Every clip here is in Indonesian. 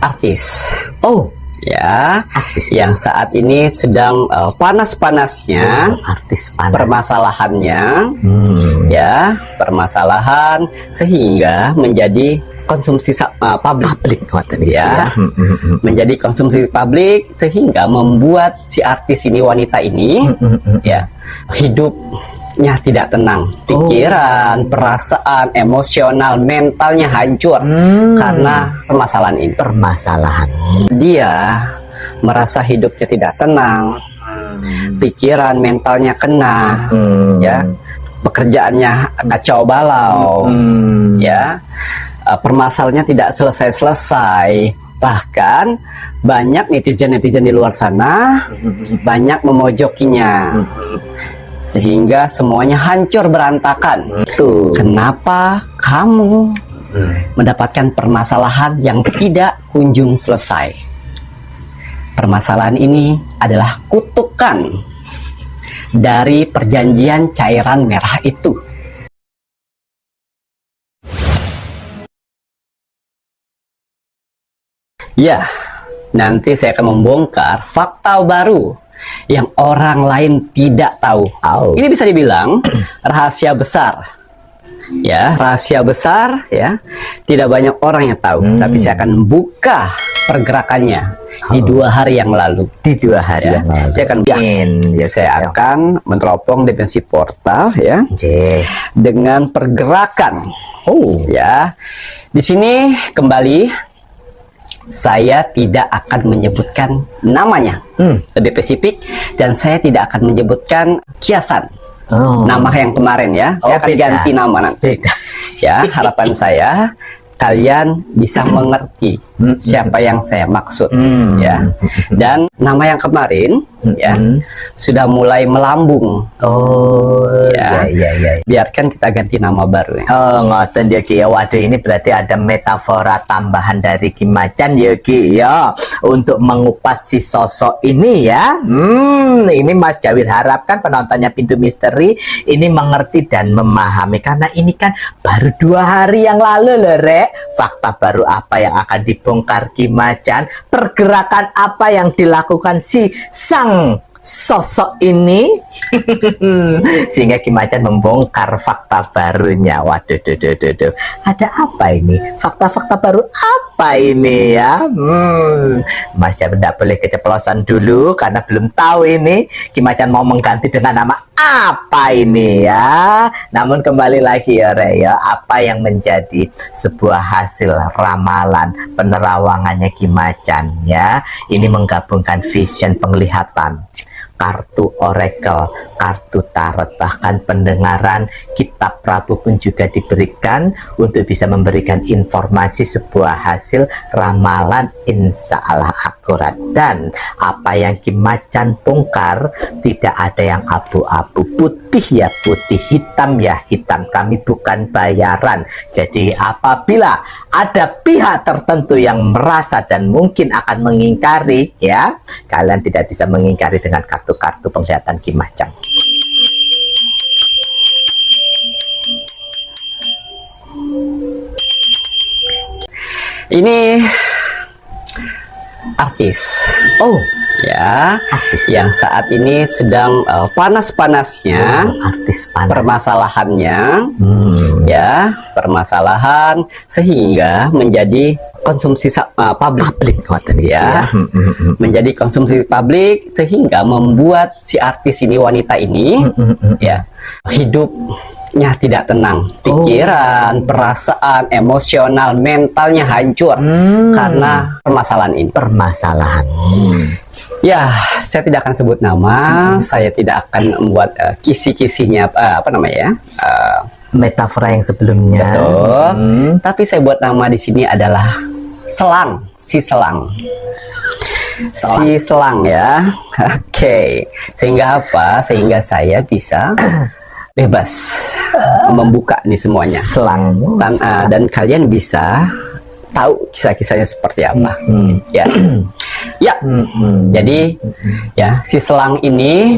artis. Oh, Ya, artis yang saat ini sedang panas-panasnya artis panas. permasalahannya, ya, permasalahan sehingga menjadi konsumsi publik, ya, menjadi konsumsi publik sehingga membuat si artis ini, wanita ini, ya, hidupnya tidak tenang, pikiran, perasaan, emosional, mentalnya hancur karena permasalahan ini. Dia merasa hidupnya tidak tenang, pikiran, mentalnya kena, ya, pekerjaannya kacau balau, ya, permasalahannya tidak selesai-selesai. Bahkan banyak netizen-netizen di luar sana banyak memojokinya, sehingga semuanya hancur berantakan. Kenapa kamu mendapatkan permasalahan yang tidak kunjung selesai? Permasalahan ini adalah kutukan dari perjanjian cairan merah itu. Ya, nanti saya akan membongkar fakta baru yang orang lain tidak tahu. Ini bisa dibilang rahasia besar. Ya, rahasia besar, ya. Tidak banyak orang yang tahu, tapi saya akan buka pergerakannya di 2 hari yang lalu. Di 2 hari yang lalu. Saya akan menteropong dimensi portal, ya, dengan pergerakan. Ya, di sini kembali saya tidak akan menyebutkan namanya, lebih spesifik, dan saya tidak akan menyebutkan kiasan. Nama yang kemarin, ya, saya akan ganti nama nanti. Ya, harapan saya kalian bisa mengerti siapa yang saya maksud, ya. Dan nama yang kemarin, ya, sudah mulai melambung. Ya. Biarkan kita ganti nama baru. Ngoten ya Ki ya. Waduh, ini berarti ada metafora tambahan dari Ki Macan ya Ki ya, untuk mengupas si sosok ini ya. Ini Mas Jawir harapkan penontonnya Pintu Misteri ini mengerti dan memahami, karena ini kan baru 2 hari yang lalu loh Rek. Fakta baru apa yang akan dibongkar Ki Macan, pergerakan apa yang dilakukan si sang sosok ini sehingga Ki Macan membongkar fakta barunya. Waduh, ada apa ini? Fakta-fakta baru apa ini ya? Mas Jawir tidak boleh keceplosan dulu karena belum tahu ini Ki Macan mau mengganti dengan nama apa ini ya. Namun kembali lagi ya Re ya, apa yang menjadi sebuah hasil ramalan penerawangannya Ki Macan ya, ini menggabungkan vision penglihatan, kartu oracle, kartu tarot, bahkan pendengaran kitab Prabu pun juga diberikan untuk bisa memberikan informasi sebuah hasil ramalan insya Allah akurat. Dan apa yang Ki Macan bongkar tidak ada yang abu-abu, putih ya putih, hitam ya hitam. Kami bukan bayaran. Jadi apabila ada pihak tertentu yang merasa dan mungkin akan mengingkari ya, kalian tidak bisa mengingkari dengan kartu penglihatan Ki Macan. Ini artis. Ya, artis yang saat ini sedang panas-panasnya permasalahannya, ya, permasalahan sehingga menjadi konsumsi publik, ya, menjadi konsumsi publik sehingga membuat si artis ini, wanita ini, ya, hidupnya tidak tenang, pikiran, perasaan, emosional, mentalnya hancur karena permasalahan ini. Ya, saya tidak akan sebut nama, saya tidak akan membuat kisi-kisinya, apa namanya ya, metafora yang sebelumnya. Betul. Tapi saya buat nama di sini adalah selang, si selang ya. Oke. Sehingga apa? Sehingga saya bisa bebas membuka nih semuanya. Dan kalian bisa tahu kisah-kisahnya seperti apa. Ya. Jadi ya, si selang ini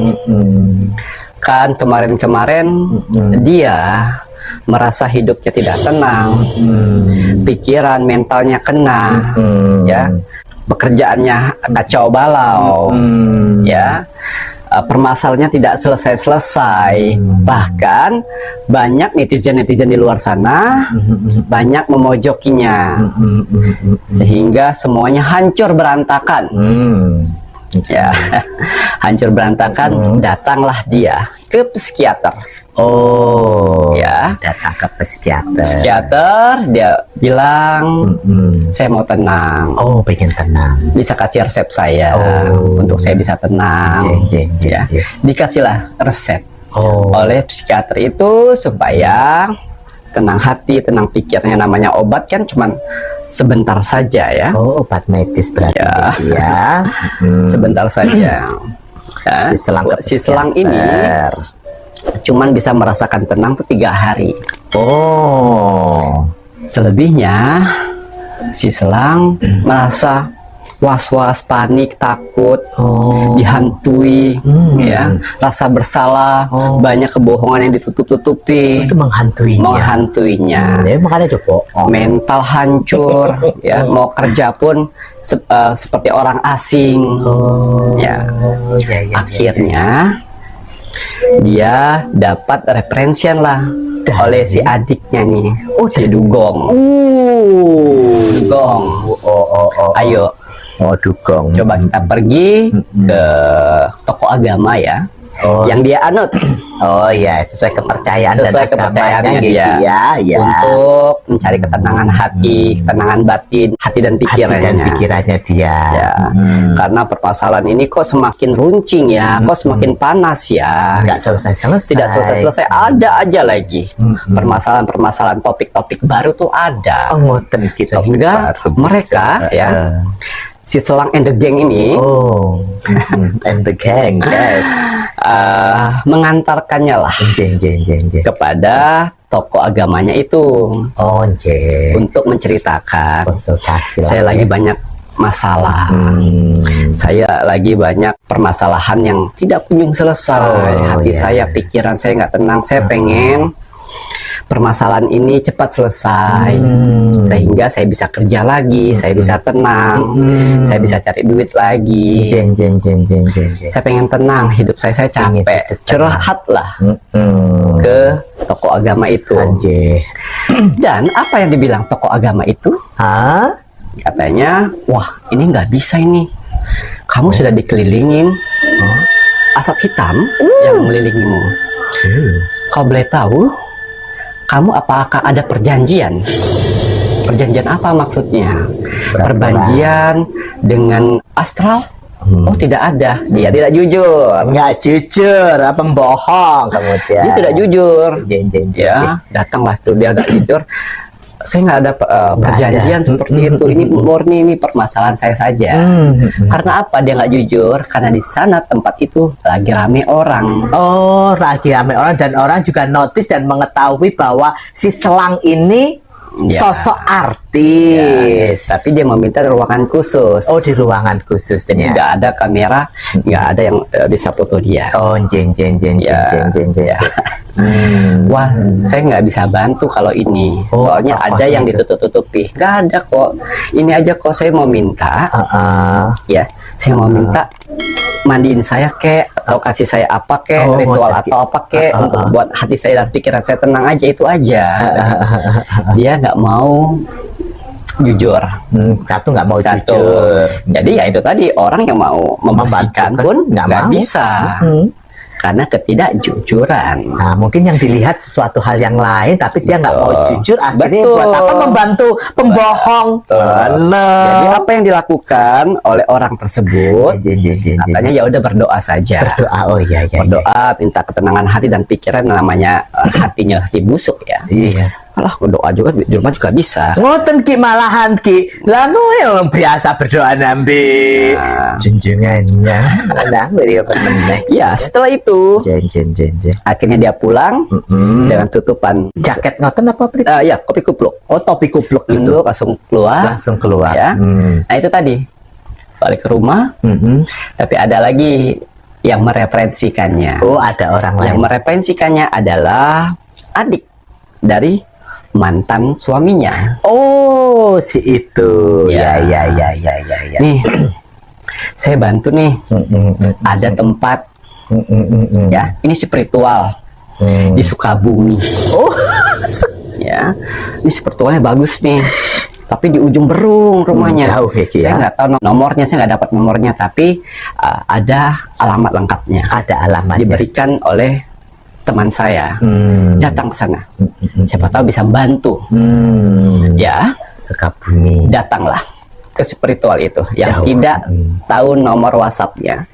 kan kemarin-kemarin dia merasa hidupnya tidak tenang, pikiran mentalnya kena, ya, pekerjaannya kacau balau, ya, permasalahannya tidak selesai-selesai. Bahkan banyak netizen-netizen di luar sana banyak memojokinya, sehingga semuanya hancur berantakan. Ya, hancur berantakan. Datanglah dia ke psikiater. Oh, ya, datang ke psikiater. Psikiater, dia bilang, saya mau tenang. Oh, pengen tenang. Bisa kasih resep saya untuk saya bisa tenang. Ya, dikasihlah resep oleh psikiater itu supaya tenang hati, tenang pikirnya. Namanya obat kan cuman sebentar saja ya. Oh, obat medis berarti ya. Sebentar saja. Ya, si selang ini cuman bisa merasakan tenang tuh 3 hari. Oh, selebihnya si selang merasa was-was, panik, takut, dihantui, ya, rasa bersalah, banyak kebohongan yang ditutup-tutupi. Itu menghantuinya. Ya, makanya coba mental hancur, ya, mau kerja pun seperti orang asing. Ya, akhirnya dia dapat referensian lah oleh si adiknya nih, si Dugong. Dugong. Ayo. Dugong. Coba kita pergi ke toko agama ya. Yang dia anut. Oh ya, sesuai kepercayaan kepercayaannya dia. Ya. Untuk mencari ketenangan hati, ketenangan batin, hati dan pikirannya. Dia. Ya. Karena permasalahan ini kok semakin runcing ya, kok semakin panas ya. Nggak selesai-selesai. Tidak selesai-selesai, ada aja lagi. Permasalahan-permasalahan, topik-topik baru tuh ada. Sehingga mereka ya, si Selang and the Gang ini, and the Gang, yes, mengantarkannya lah kepada tokoh agamanya itu, untuk menceritakan, konsultasi. Saya lagi banyak masalah, saya lagi banyak permasalahan yang tidak kunjung selesai. Hati saya, pikiran saya nggak tenang. Saya pengen permasalahan ini cepat selesai, sehingga saya bisa kerja lagi, saya bisa tenang, saya bisa cari duit lagi. Saya pengen tenang, hidup saya capek. Curhatlah ke tokoh agama itu. Dan apa yang dibilang tokoh agama itu? Katanya, wah, ini nggak bisa ini. Kamu sudah dikelilingin asap hitam yang mengelilingimu. Kau boleh tahu, kamu apakah ada perjanjian? Perjanjian apa maksudnya? Perjanjian dengan astral? Oh, tidak ada. Dia tidak jujur. Nggak jujur, pembohong kemudian. Dia tidak jujur. Ya, datanglah tuh dia tidak jujur. Saya nggak ada perjanjian seperti itu. Ini murni, ini permasalahan saya saja. Karena apa dia nggak jujur? Karena di sana tempat itu lagi rame orang. Oh, lagi rame orang, dan orang juga notice dan mengetahui bahwa si Selang ini sosok artis. Ya, tapi dia meminta ruangan khusus. Oh, di ruangan khusus. Jadi nggak ada kamera, nggak ada yang bisa foto dia. Oh, Wah, saya nggak bisa bantu kalau ini. Soalnya ada yang ditutup-tutupi. Nggak ada kok. Ini aja kok saya mau minta. Ya, saya mau minta mandiin saya kek, atau kasih saya apa kek, ritual atau apa kek, untuk buat hati saya dan pikiran saya tenang aja, itu aja. Dia nggak mau jujur. Satu nggak mau jujur. Jadi ya itu tadi, orang yang mau membersihkan pun nggak bisa. Karena ketidakjujuran. Nah, mungkin yang dilihat sesuatu hal yang lain, tapi dia nggak mau jujur. Akhirnya buat apa membantu pembohong? Jadi apa yang dilakukan oleh orang tersebut? Katanya ya udah berdoa saja. Berdoa, berdoa, minta ketenangan hati dan pikiran. Namanya hatinya hati busuk ya. Alah, berdoa juga di rumah juga bisa. Ngoten ki, malahan ki. Lalu yang biasa berdoa nambi junjungannya. Ya, setelah itu akhirnya dia pulang dengan tutupan jaket ngoten apa? Ya, kopi kupluk. Oh, topi kupluk itu langsung keluar. Ya. Nah, itu tadi balik ke rumah. Tapi ada lagi yang mereferensikannya. Oh, ada orang lain. Yang mereferensikannya adalah adik dari mantan suaminya. Oh, si itu. Ya. Ya. Nih, saya bantu nih. Ada tempat ya, ini spiritual di Sukabumi. Oh, Ya, ini spiritualnya bagus nih. Tapi di ujung Berung rumahnya. Jauh ya, Ki, Saya ya? nggak tahu nomornya, saya nggak dapat nomornya. Tapi ada alamat lengkapnya. ada alamatnya. Diberikan oleh teman saya. Datang ke sana. Siapa tahu bisa bantu. Ya, Sukabumi. datanglah ke spiritual itu yang Jauh. tidak tahu nomor WhatsApp-nya,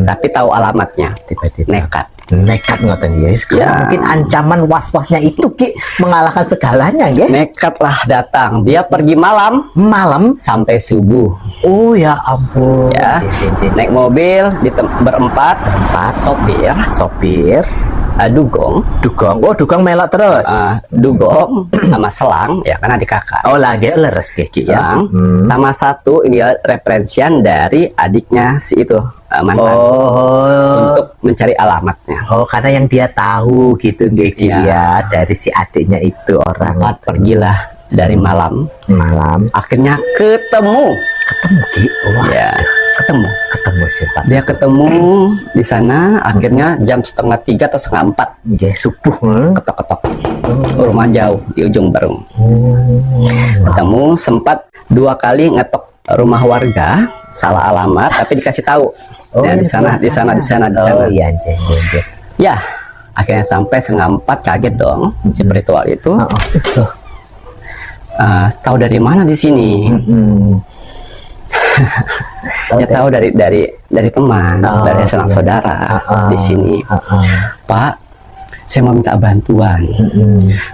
tapi tahu alamatnya. Tiba-tiba Nekat ngoten ya. Sekarang Ya. mungkin ancaman was-wasnya itu Ki mengalahkan segalanya ya. nekatlah datang. Dia pergi malam Malam. sampai subuh. Oh ya ampun. Ya, naik mobil berempat, Empat. sopir, dugong, Oh, dugong melok terus. dugong sama selang, ya karena adik kakak. Oh, lagi leres Ki ya. Selang, sama satu ini referensian dari adiknya si itu mantan, Oh. untuk mencari alamatnya. Oh, karena yang dia tahu gitu Ki Iya. ya, dari si adiknya itu orang Empat pergilah dari malam, malam akhirnya ketemu. Ki. Wah, Ya, ketemu. ketemu siapa? Dia ketemu di sana, akhirnya jam 2:30 atau 3:30 Ya, subuh. ketok-ketok. Rumah jauh di ujung Berung. Ketemu, sempat 2 kali ngetok rumah warga, salah alamat tapi dikasih tahu. Ya, di sana. Oh iya, anjing. Ya, akhirnya sampai 3:30, kaget dong spiritual itu. Tahu dari mana di sini? Ya tahu dari teman, dari sanak saudara di sini. Pak, saya mau minta bantuan.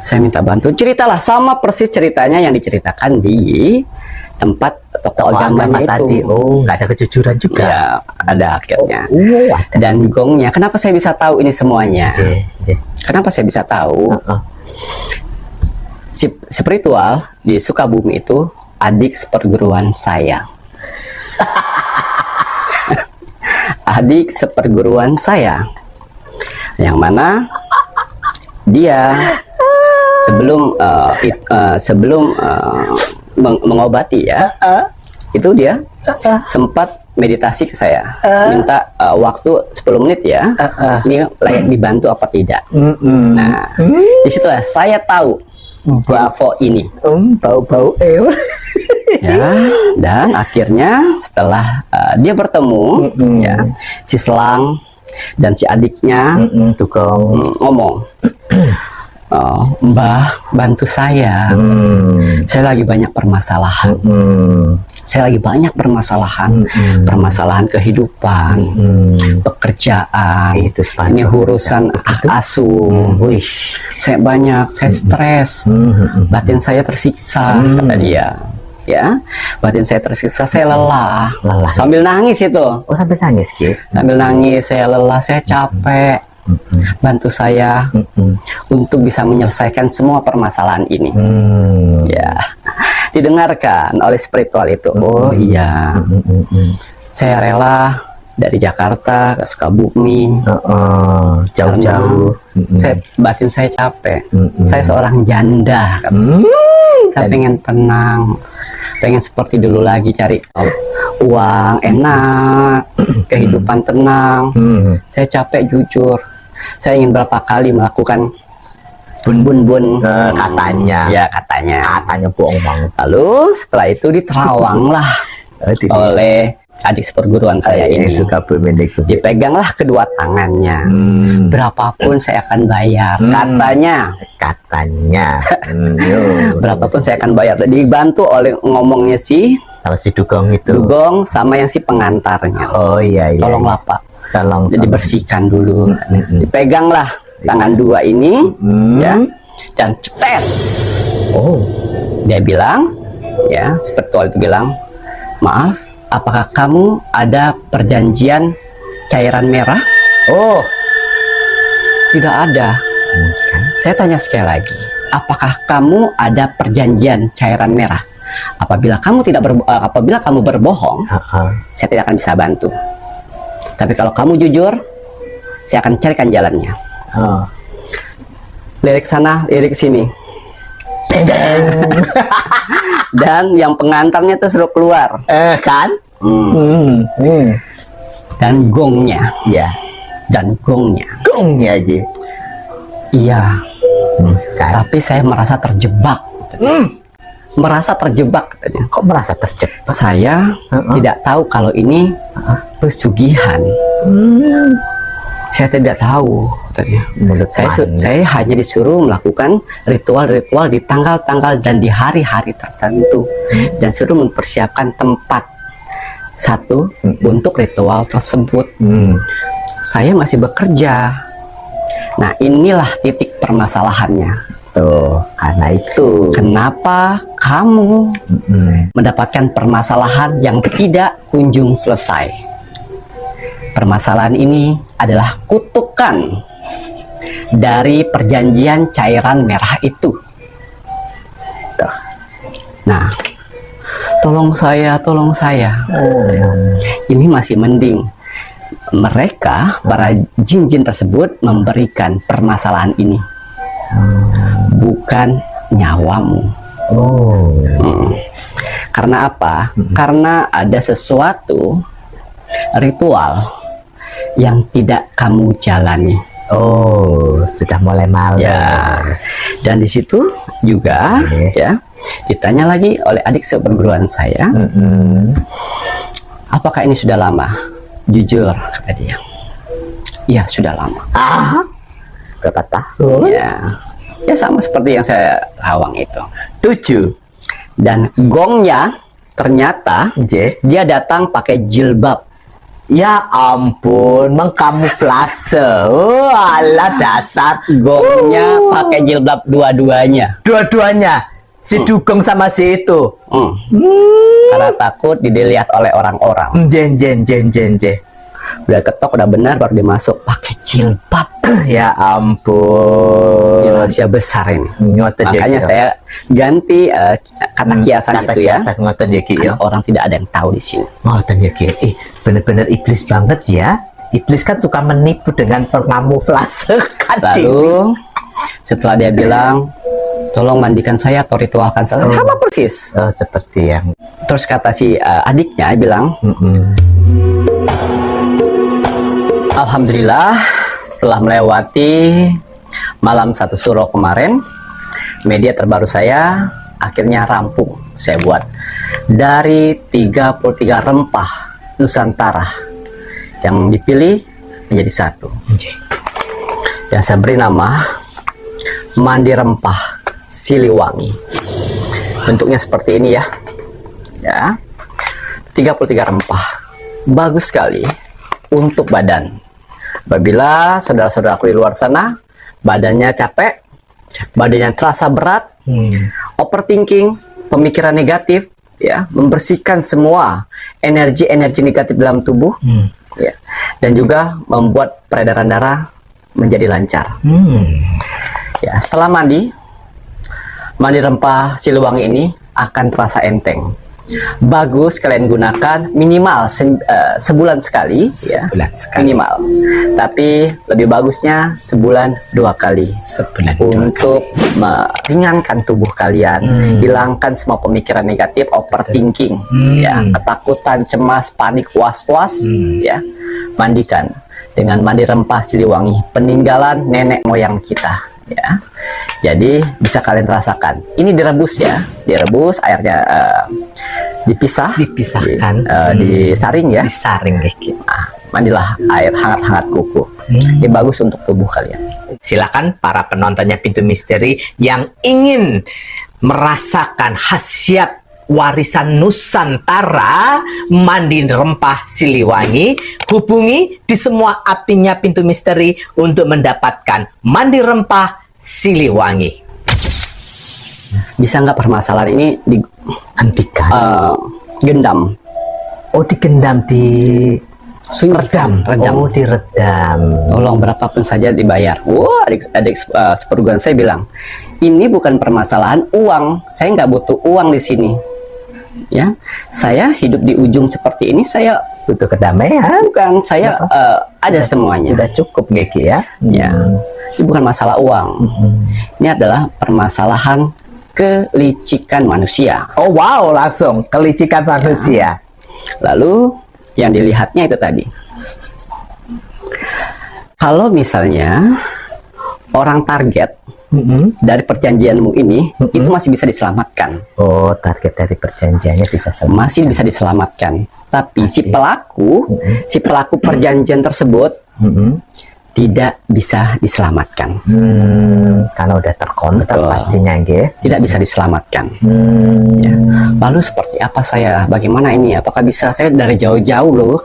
Saya minta bantuan. Ceritalah sama persis ceritanya yang diceritakan di tempat tokoh agamanya itu. Tadi. Oh, nggak ada kejujuran juga. Ya, ada akhirnya. Oh, ada. Dan gongnya, kenapa saya bisa tahu ini semuanya? J. Kenapa saya bisa tahu? Spiritual di Sukabumi itu adik seperguruan saya. Adik seperguruan saya, yang mana dia sebelum mengobati ya, itu dia sempat meditasi ke saya, minta waktu 10 menit ya, ini layak dibantu apa tidak. Nah, disitulah saya tahu info ini. Bau-bau Ya, dan akhirnya setelah dia bertemu, ya, si Selang dan si adiknya dugong ngomong, Mbah, bantu saya. Saya lagi banyak permasalahan. Saya lagi banyak permasalahan, permasalahan kehidupan, pekerjaan, Kehidupan, ini urusan asuh. Saya banyak, saya stres, batin saya tersiksa, kata dia. Ya, batin saya tersiksa, saya lelah. Sambil nangis itu. Oh, sampai nangis Ki. Sambil nangis, saya lelah, saya capek. Bantu saya untuk bisa menyelesaikan semua permasalahan ini. Ya, didengarkan oleh spiritual itu. Oh iya, saya rela dari Jakarta ke Sukabumi. Jauh-jauh. Batin saya capek. Saya seorang janda. Saya pengen tenang, pengen seperti dulu lagi, cari uang enak, kehidupan tenang. Saya capek jujur. Saya ingin berapa kali melakukan bun-bun katanya. Ya, katanya Bohong banget. Lalu setelah itu diterawang lah oleh adik seperguruan saya ini. Dipeganglah kedua tangannya. Berapapun saya akan bayar. Katanya. Berapapun saya akan bayar. Dibantu oleh ngomongnya sama si dugong itu. Dugong sama yang si pengantarnya. Oh iya. Tolonglah Pak. Tolong. Jadi bersihkan dulu. Dipeganglah tangan dua ini, ya, dan tes. Oh, dia bilang, ya, spiritual itu bilang, maaf, apakah kamu ada perjanjian cairan merah? Oh, tidak ada. Saya tanya sekali lagi, apakah kamu ada perjanjian cairan merah? Apabila kamu berbohong, saya tidak akan bisa bantu. Tapi kalau kamu jujur, saya akan carikan jalannya. Lirik sana, lirik sini. Dan yang pengantarnya tuh suruh keluar. Kan? Dan gongnya. Ya. Dan gongnya. Gongnya aja. Iya. Kan? Tapi saya merasa terjebak. Merasa terjebak katanya. Kok merasa terjebak? Saya tidak tahu kalau ini pesugihan. Saya tidak tahu katanya. Saya hanya disuruh melakukan ritual-ritual di tanggal-tanggal dan di hari-hari tertentu, dan suruh mempersiapkan tempat satu untuk ritual tersebut. Saya masih bekerja. Nah, inilah titik permasalahannya. Tuh, karena itu. Kenapa kamu mendapatkan permasalahan yang tidak kunjung selesai? Permasalahan ini adalah kutukan dari perjanjian cairan merah itu. Nah, tolong saya. Ini masih mending. Mereka, para jin-jin tersebut, memberikan permasalahan ini. Bukan nyawamu. Karena apa? Karena ada sesuatu ritual yang tidak kamu jalani. Sudah mulai malas. Ya. Dan di situ juga ya ditanya lagi oleh adik seperguruan saya, apakah ini sudah lama? Jujur, kata dia. Iya, sudah lama. Berapa tahun? Ya sama seperti yang saya rawang itu. 7. Dan gongnya ternyata dia datang pakai jilbab. Ya ampun, mengkamuflase. Alah dasar. Gongnya pakai jilbab dua-duanya. Dua-duanya. Si dugong sama si itu. Karena takut dilihat oleh orang-orang. Jen. Udah ketok, udah benar, baru dimasuk pakai jilbab. Ya ampun. Ini rahasia besar ini. Makanya ya, saya ganti kata kiasan kata itu ya. kiasan ngoten ya Ki ya. Orang tidak ada yang tahu di sini. Ngoten ya Ki. Bener-bener iblis banget ya. Iblis kan suka menipu dengan pengamuflase kan. Lalu setelah dia bilang, tolong mandikan saya atau ritualkan saya, sama persis. Seperti yang. Terus kata si adiknya bilang, alhamdulillah, setelah melewati malam 1 Suro kemarin, media terbaru saya akhirnya rampung. Saya buat dari 33 rempah Nusantara yang dipilih menjadi satu. Yang saya beri nama Mandi Rempah Siliwangi. Bentuknya seperti ini ya. 33 rempah. Bagus sekali untuk badan. Apabila saudara-saudaraku di luar sana badannya capek, badannya terasa berat, overthinking, pemikiran negatif, ya, membersihkan semua energi-energi negatif dalam tubuh, ya, dan juga membuat peredaran darah menjadi lancar. Ya, setelah mandi rempah Siliwangi ini akan terasa enteng. Bagus kalian gunakan minimal sebulan sekali, ya, minimal. Tapi lebih bagusnya sebulan 2 kali. Untuk meringankan tubuh kalian, hilangkan semua pemikiran negatif, overthinking, ya, ketakutan, cemas, panik, was-was, ya. Mandikan dengan mandi rempah Siliwangi, peninggalan nenek moyang kita, ya. Jadi bisa kalian rasakan. Ini direbus ya, direbus, airnya dipisahkan, disaring ya, disaring mandilah air hangat-hangat kuku. Ini bagus untuk tubuh kalian. Silakan para penontonnya Pintu Misteri yang ingin merasakan khasiat warisan Nusantara mandi rempah Siliwangi, hubungi di semua apinya Pintu Misteri untuk mendapatkan mandi rempah Siliwangi. Bisa nggak permasalahan ini dihentikan? Gendam. Oh, digendam, redam. Oh, diredam. Tolong berapapun saja dibayar. Wah, adik seperguruan saya bilang, ini bukan permasalahan uang. Saya nggak butuh uang di sini. Ya, saya hidup di ujung seperti ini, saya butuh kedamaian. Bukan, saya ada semuanya. Sudah cukup, Geki ya. Ya, ini bukan masalah uang. Ini adalah permasalahan kelicikan manusia. Oh wow, langsung kelicikan manusia. Lalu yang dilihatnya itu tadi. Kalau misalnya orang target dari perjanjianmu ini, itu masih bisa diselamatkan. Oh, target dari perjanjiannya bisa Masih bisa diselamatkan. Tapi si pelaku perjanjian tersebut tidak bisa diselamatkan. Karena udah terkontak pastinya, tidak bisa diselamatkan. Ya. Lalu seperti apa saya? Bagaimana ini? Apakah bisa? Saya dari jauh-jauh loh.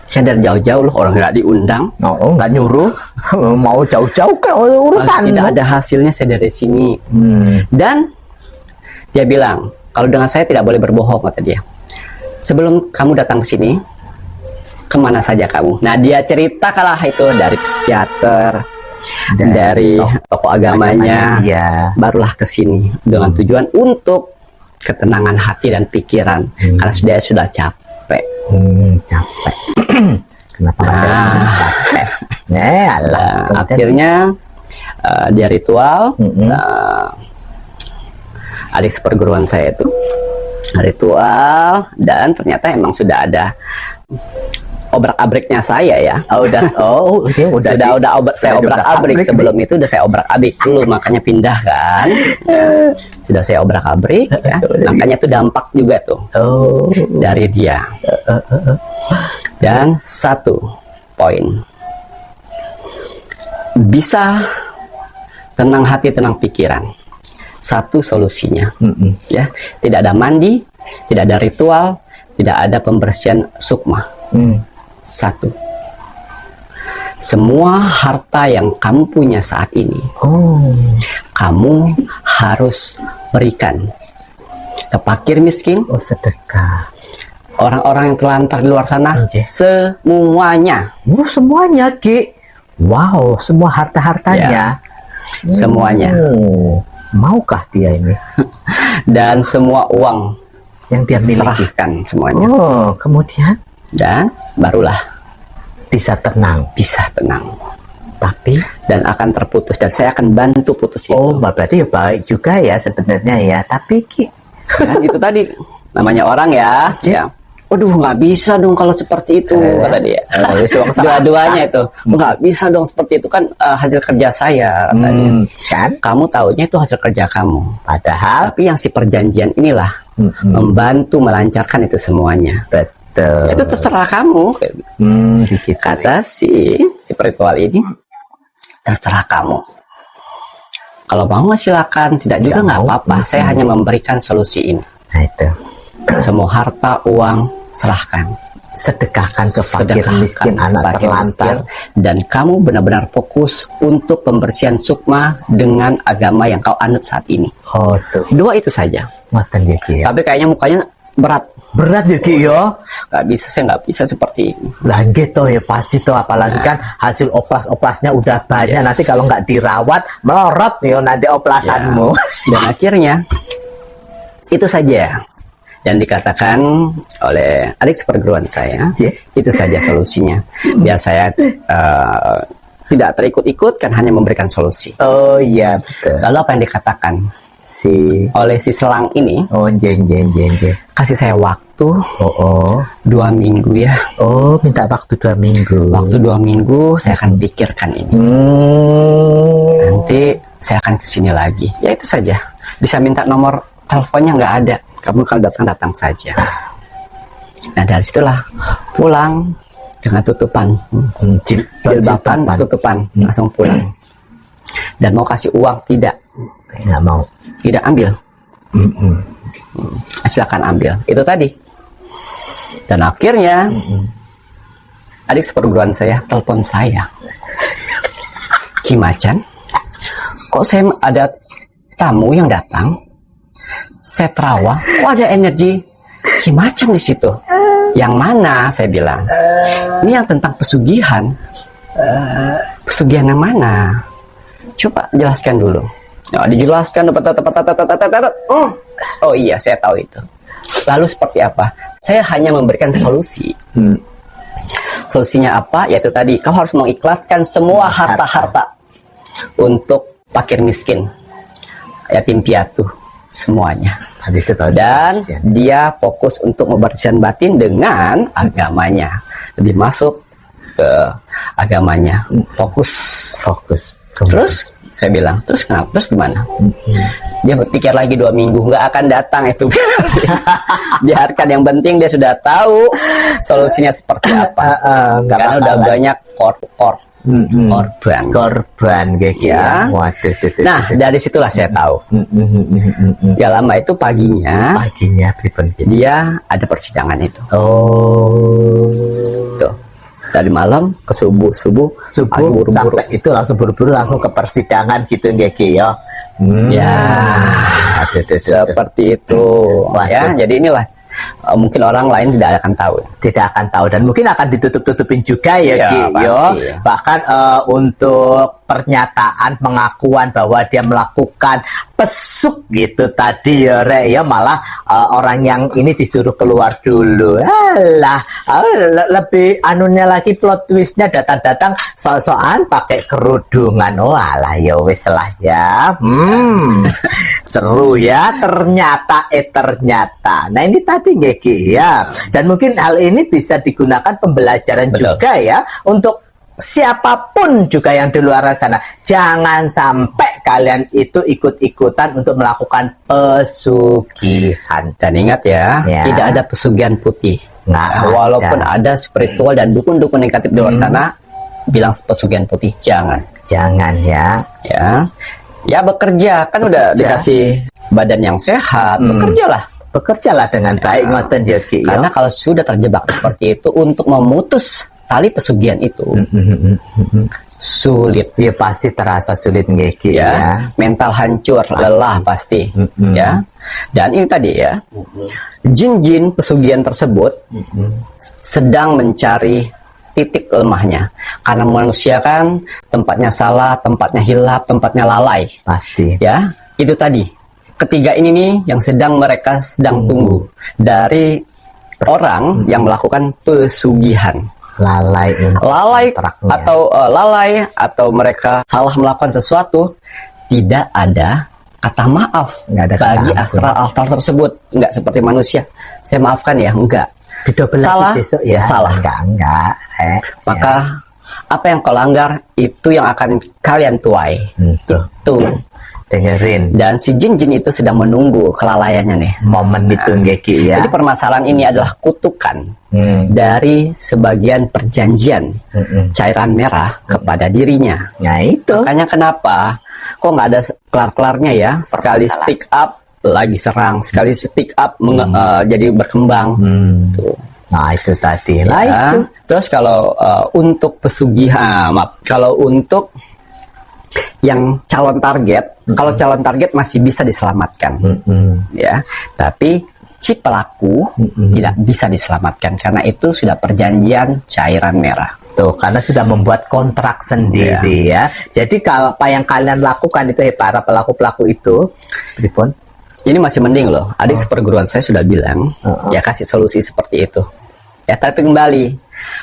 Saya dari jauh-jauh loh, orang nggak diundang. Oh, nggak nyuruh. Mau jauh-jauh ke urusan. Tidak ada hasilnya, saya dari sini. Dan dia bilang, kalau dengan saya tidak boleh berbohong, kata dia. Sebelum kamu datang ke sini, kemana saja kamu? Nah, dia cerita kalah itu dari psikiater, dari tokoh agamanya, barulah ke sini dengan tujuan untuk ketenangan hati dan pikiran, karena sudah capek. Capek. Kenapa capek? Akhirnya dia ritual. Adik seperguruan saya itu ritual, dan ternyata emang sudah ada obrak-abriknya saya ya. Saya obrak-abrik sebelum itu udah saya obrak-abrik dulu, makanya pindah kan. Sudah saya obrak-abrik ya. Makanya itu dampak juga tuh dari dia. Dan satu poin, bisa tenang hati, tenang pikiran. Satu solusinya, ya, tidak ada mandi, tidak ada ritual, tidak ada pembersihan sukma. Satu, semua harta yang kamu punya saat ini, kamu harus berikan ke fakir miskin, sedekah. Orang-orang yang telantar di luar sana, semuanya. Semuanya, Ki. Wow, semua harta-hartanya. Semuanya. Maukah dia ini? Dan semua uang yang dia miliki, serahkan semuanya. Kemudian? Dan barulah bisa tenang. Tapi dan akan terputus, dan saya akan bantu putus itu. Berarti ya baik juga ya sebenarnya ya. Tapi Ki, kan itu tadi namanya orang ya. Waduh, nggak bisa dong kalau seperti itu, kata dia. Dua-duanya itu nggak bisa dong seperti itu, kan hasil kerja saya, katanya. Kan kamu taunya itu hasil kerja kamu, padahal tapi yang si perjanjian inilah membantu melancarkan itu semuanya. Betul. Itu terserah kamu, kata si ritual ini. Terserah kamu, kalau mau silakan, tidak juga nggak apa-apa. Saya hanya memberikan solusi ini. Nah itu, semua harta uang serahkan, sedekahkan ke fakir miskin, anak terlantar, dan kamu benar-benar fokus untuk pembersihan sukma dengan agama yang kau anut saat ini. Dua itu saja. Tapi kayaknya mukanya berat ya Ki ya. Gak bisa, saya nggak bisa seperti ini. Gitu ya pasti tuh, apalagi kan hasil oplasnya udah banyak. Nanti kalau nggak dirawat melorot ya nanti oplasanmu. Dan akhirnya itu saja yang dikatakan oleh adik seperguruan saya. Itu saja solusinya. Biar saya tidak terikut-ikut, kan hanya memberikan solusi. Betul. Lalu apa yang dikatakan oleh si selang ini? Kasih saya waktu 2 minggu ya. Minta waktu 2 minggu. Waktu 2 minggu saya akan pikirkan ini. Nanti saya akan kesini lagi. Ya itu saja. Bisa minta nomor teleponnya, nggak ada. Kamu kalau datang saja. Nah dari situlah pulang dengan tutupan, jilbaban, tutupan, langsung pulang. Dan mau kasih uang, tidak. Nggak mau. Tidak ambil. Silakan ambil. Itu tadi. Dan akhirnya adik seperguruan saya telepon saya. Ki Macan, kok saya ada tamu yang datang? Saya terawang, kok ada energi Ki Macan di situ? Yang mana? Saya bilang. Ini yang tentang pesugihan. Pesugihan yang mana? Coba jelaskan dulu. Dijelaskan. Oh iya, saya tahu itu. Lalu seperti apa? Saya hanya memberikan solusi. Solusinya apa? Yaitu tadi, kau harus mengikhlaskan semua harta-harta untuk fakir miskin, yatim piatu semuanya. Habis itu tahu Dan dia. dia fokus untuk membersihkan batin dengan agamanya, lebih masuk ke agamanya, fokus. Terus saya bilang, terus kenapa? Terus gimana? Dia berpikir lagi 2 minggu, nggak akan datang itu. Biarkan, yang penting dia sudah tahu solusinya seperti apa. Karena udah banyak korban kayak gitu. ya. Waduh. Nah, dari situlah saya tahu. Gak lama itu paginya pripun gitu. dia ada persidangan itu. Oh. Tuh. Dari malam ke subuh pagi buru-buru. Sampai itu langsung buru-buru langsung ke persidangan gitu nggih ya. Ya, seperti itu. Waduh. Ya, jadi inilah mungkin orang lain tidak akan tahu. Tidak akan tahu dan mungkin akan ditutup-tutupin juga ya, Ya, Ki. pasti, Yo. ya. Bahkan untuk pernyataan pengakuan bahwa dia melakukan pesuk gitu tadi ya Rek ya, malah orang yang ini disuruh keluar dulu. Alah, lebih anunya lagi, plot twistnya datang-datang sok-sokan pakai kerudungan. Oh alah ya wis lah ya. Seru ya ternyata. Nah ini tadi nggih Ki ya. Dan mungkin hal ini bisa digunakan pembelajaran Betul. juga ya untuk siapapun juga yang di luar sana. Jangan sampai kalian itu ikut-ikutan untuk melakukan pesugihan. Dan ingat ya, Ya. tidak ada pesugihan putih. Nggak ada. Walaupun ada spiritual dan dukun-dukun negatif di luar sana bilang pesugihan putih, jangan. Jangan ya. Ya bekerja, kan udah dikasih badan yang sehat, bekerjalah. Bekerjalah dengan baik ngoten ya Ki. Karena kalau sudah terjebak seperti itu, untuk memutus tali pesugihan itu sulit. Ya pasti terasa sulit nggih Ki Ya, ya. mental hancur, lelah pasti. Ya. Dan ini tadi ya, jin-jin pesugihan tersebut sedang mencari titik lemahnya. Karena manusia kan tempatnya salah, tempatnya hilap, tempatnya lalai. Pasti. Ya, itu tadi. Ketiga ini nih yang mereka sedang tunggu dari orang yang melakukan pesugihan. Lalai kontraknya. Lalai atau mereka salah melakukan sesuatu, tidak ada kata maaf Nggak ada kata bagi ampun. astral tersebut. Nggak seperti manusia. Saya maafkan ya, enggak. Didobel lagi Salah, besok ya salah. Enggak. Maka apa yang kau langgar itu yang akan kalian tuai. Tuh, Itu. dengerin Dan si jin-jin itu sedang menunggu kelalaiannya nih. momen itu nggih Ki ya. Jadi permasalahan ini adalah kutukan dari sebagian perjanjian cairan merah kepada dirinya. Nah itu. Makanya kenapa kok nggak ada kelar-kelarnya ya? Sekali speak up lagi serang, sekali speak up jadi berkembang. Tuh. Nah itu tadi lah Ya. itu. Terus kalau untuk pesugihan, kalau untuk yang calon target, kalau calon target masih bisa diselamatkan, ya. Tapi si pelaku tidak bisa diselamatkan karena itu sudah perjanjian cairan merah. Tuh, karena sudah membuat kontrak sendiri ya. Jadi kalau apa yang kalian lakukan itu para pelaku-pelaku itu, pripun? Ini masih mending loh. Adik seperguruan saya sudah bilang, ya kasih solusi seperti itu. Ya tapi kembali,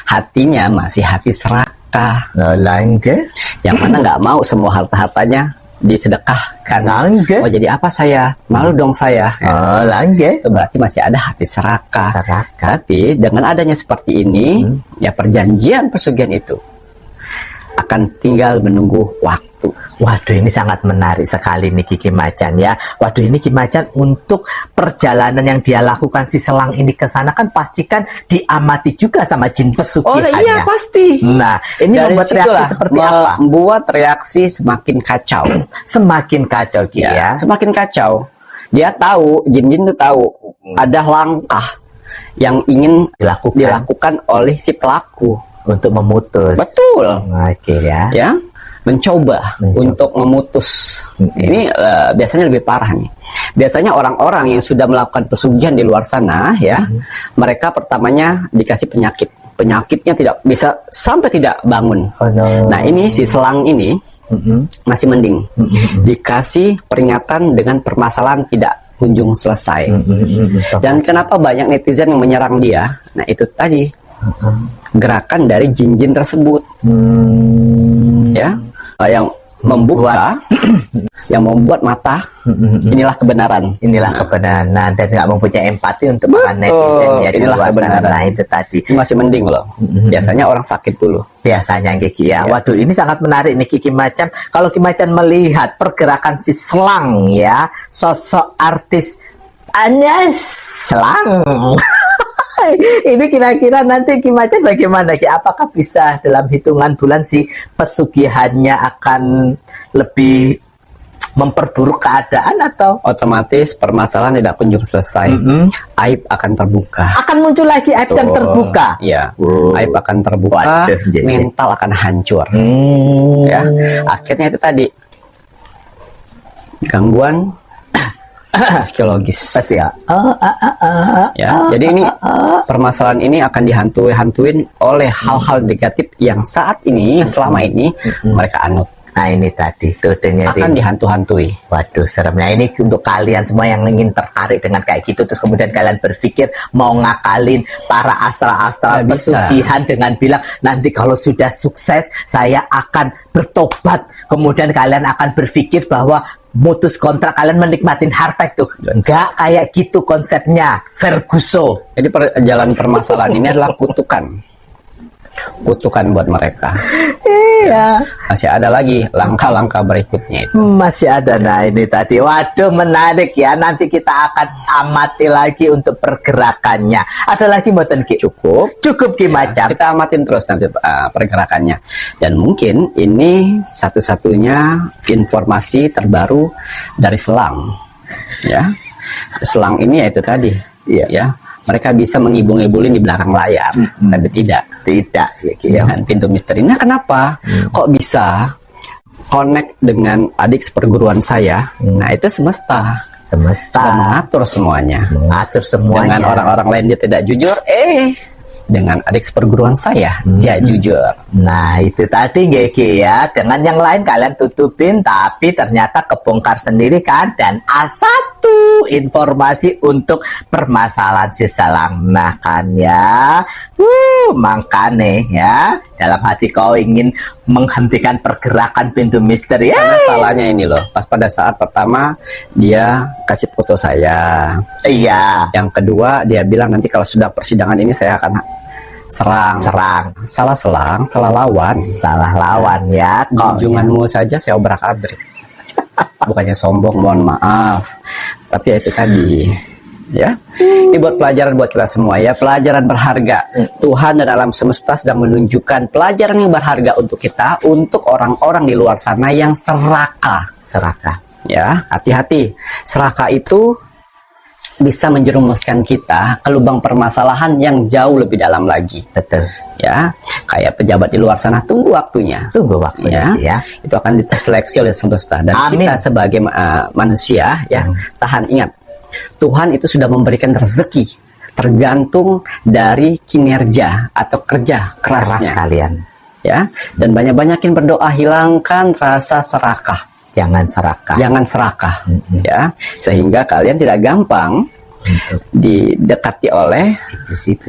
hatinya masih hati serakah. Langge. Yang mana nggak mau semua harta-hartanya disedekahkan. Langge. Oh jadi apa saya? Malu dong saya. Langge. Itu berarti masih ada hati serakah. Serakah. Tapi dengan adanya seperti ini, ya perjanjian pesugihan itu akan tinggal menunggu waktu. Waduh ini sangat menarik sekali nih Ki Macan ya. Waduh ini Ki Macan untuk perjalanan yang dia lakukan si selang ini ke sana kan pastikan diamati juga sama jin pesugihannya. Oh iya pasti. Nah ini Dari membuat reaksi situlah seperti apa? Membuat reaksi semakin kacau. Semakin kacau Ki ya. Semakin kacau. Dia tahu, jin-jin itu tahu ada langkah yang ingin dilakukan oleh si pelaku untuk memutus. Betul. Oke ya. Ya, mencoba untuk memutus. Ini biasanya lebih parah nih. Biasanya orang-orang yang sudah melakukan pesugihan di luar sana ya, mereka pertamanya dikasih penyakit. Penyakitnya tidak bisa sampai tidak bangun. Oh, no. Nah, ini si selang ini masih mending. Dikasih peringatan dengan permasalahan tidak kunjung selesai. Dan kenapa banyak netizen yang menyerang dia? Nah, itu tadi. Gerakan dari jin-jin tersebut. Ya. Yang membuka, yang membuat mata. Inilah kebenaran. Inilah kebenaran. Nah, dan nggak mempunyai empati untuk para netizen ya di inilah luar sana. kebenaran. Nah, itu tadi. Ini masih mending loh. Biasanya orang sakit dulu. Biasanya Kiki ya. Ya. Waduh, ini sangat menarik nih Kiki Macan. Kalau Kiki Macan melihat pergerakan si Selang ya, sosok artis Anes Selang. Ini kira-kira nanti Kiki Macan bagaimana Ki? Apakah bisa dalam hitungan bulan si pesugihannya akan lebih memperburuk keadaan atau Otomatis permasalahan tidak kunjung selesai. Aib akan terbuka. akan muncul lagi aib yang terbuka? Ya, Oh. aib akan terbuka, Waduh, mental akan hancur. Ya, akhirnya itu tadi gangguan psikologis. Pasti ya. Ya, jadi ini permasalahan ini akan hantuin oleh hal-hal negatif yang saat ini, yang selama ini mereka anut. Nah ini tadi tuh dengerin. Akan dihantu-hantui. Waduh seremnya ini untuk kalian semua yang ingin tertarik dengan kayak gitu terus kemudian kalian berpikir mau ngakalin para astral-astral Nggak bisa. pesugihan dengan bilang nanti kalau sudah sukses saya akan bertobat, kemudian kalian akan berpikir bahwa mutus kontrak kalian menikmatin harta itu. Enggak kayak gitu konsepnya Ferguson. Jadi jalan permasalahan ini adalah kutukan. Kutukan buat mereka. Iya. Masih ada lagi langkah-langkah berikutnya itu. Masih ada. Nah ini tadi, waduh menarik ya. Nanti kita akan amati lagi untuk pergerakannya. Ada lagi mboten Ki? Cukup Ki Macan. Kita amatin terus nanti pergerakannya. Dan mungkin ini satu-satunya informasi terbaru dari Selang. Ya, Selang ini yaitu tadi. Iya. Ya, mereka bisa mengibul-ngibulin di belakang layar, tapi tidak Tidak ya Ki. dengan pintu misteri. Nah, kenapa? Kok bisa connect dengan adik seperguruan saya? Nah, itu semesta. Semesta Mengatur semuanya. mengatur semuanya. Dengan orang-orang lain dia tidak jujur, dengan adik seperguruan saya dia jujur. Nah itu tadi Geki ya. Dengan yang lain kalian tutupin, tapi ternyata kebongkar sendiri kan. Dan A1 informasi untuk permasalahan si Selang. Nah kan ya, makane ya, dalam hati kau ingin menghentikan pergerakan pintu misteri ya. Karena salahnya ini loh, pas pada saat pertama dia kasih foto saya. Iya. Yang kedua dia bilang nanti kalau sudah persidangan ini saya akan serang. Salah selang, salah lawan. Salah lawan ya. Kunjunganmu saja saya obrak-abrik. Bukannya sombong, mohon maaf. Tapi ya itu tadi. Ya, ini buat pelajaran buat kita semua ya, pelajaran berharga. Tuhan dan alam semesta sedang menunjukkan pelajaran yang berharga untuk kita, untuk orang-orang di luar sana yang serakah. Ya, hati-hati. Serakah itu bisa menjerumuskan kita ke lubang permasalahan yang jauh lebih dalam lagi. Betul. Ya, kayak pejabat di luar sana, tunggu waktunya. Ya. Itu akan diseleksi oleh semesta. Dan Amin. kita sebagai manusia ya, tahan ingat. Tuhan itu sudah memberikan rezeki tergantung dari kinerja atau kerja kerasnya kalian. Ya, dan banyak-banyakin berdoa, hilangkan rasa serakah. Jangan serakah. Ya, sehingga kalian tidak gampang didekati oleh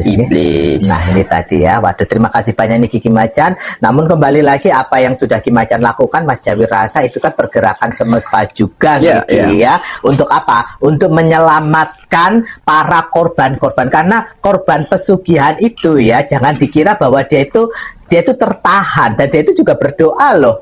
iblis. Nah ini tadi ya. Waduh terima kasih banyak nih Kiki Macan. Namun kembali lagi apa yang sudah Kiki Macan lakukan Mas Jawir rasa itu kan pergerakan semesta juga ya. Untuk apa? Untuk menyelamatkan para korban-korban. Karena korban pesugihan itu ya, jangan dikira bahwa dia itu tertahan, dan dia itu juga berdoa loh.